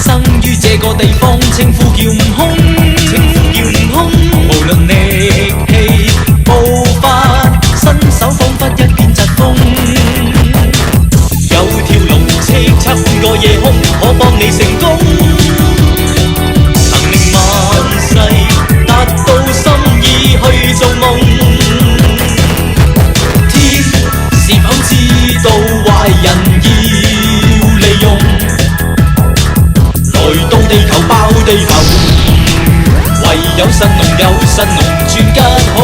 生於這個地方，稱呼叫悟空，無論力氣步伐，身手彷彿一片疾風。有條龍叱咤半個夜空，可幫你成功，能令萬世達到心意去做夢。天是否知道壞人要利用？來到地球爆地球，唯有神農轉吉凶。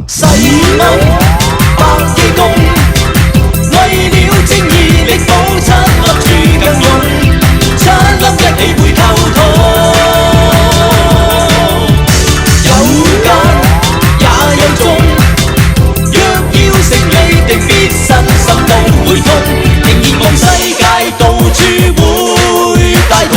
洗蚊百基功，為了正義力保七粒珠更勇，七粒一起會溝通。有間也有中，若要勝利定必身心都會痛，仍然望世界到處會大同。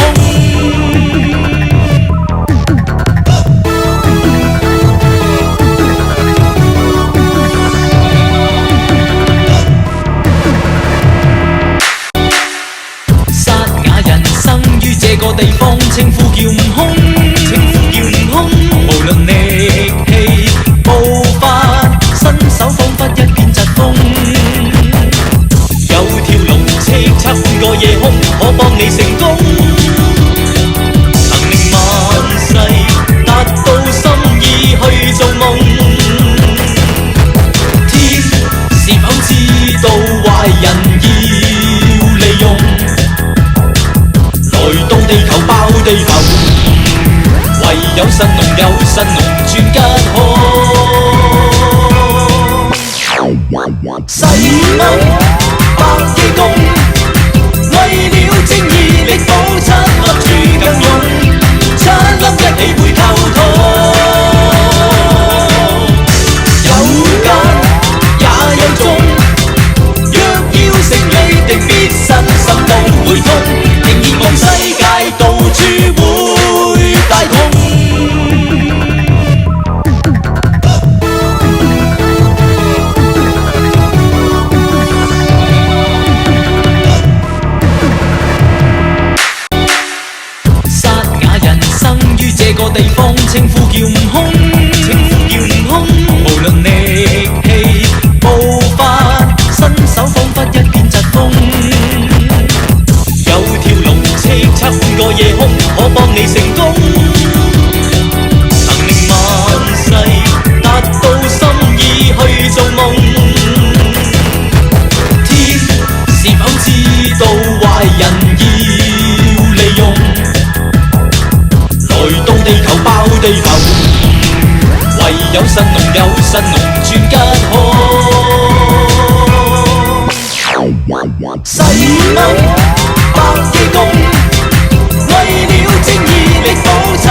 這個地方稱呼叫悟空，無論力氣步伐，身手彷彿一片疾風。有條龍叱咤半個夜空，可幫你成功，能令萬世達到心意去做夢。天是否知道壞人要利用？來到地球爆地球，唯有神農轉吉凶。洗蚊百基功，為了正義力保七粒珠更勇，七粒一起會溝通。有間也有中，若要勝利定必身心都會痛，仍然望世界到處會大同。沙啞人生於這個地方，稱呼叫悟空，無論力氣步伐，身手彷彿一片疾風。有條龍叱咤半個夜空，可幫你成功，能令萬世達到心意去做夢。天是否知道壞人要利用？來到地球爆地球，唯有神農轉吉凶。洗蚊百基功，為了正義力保七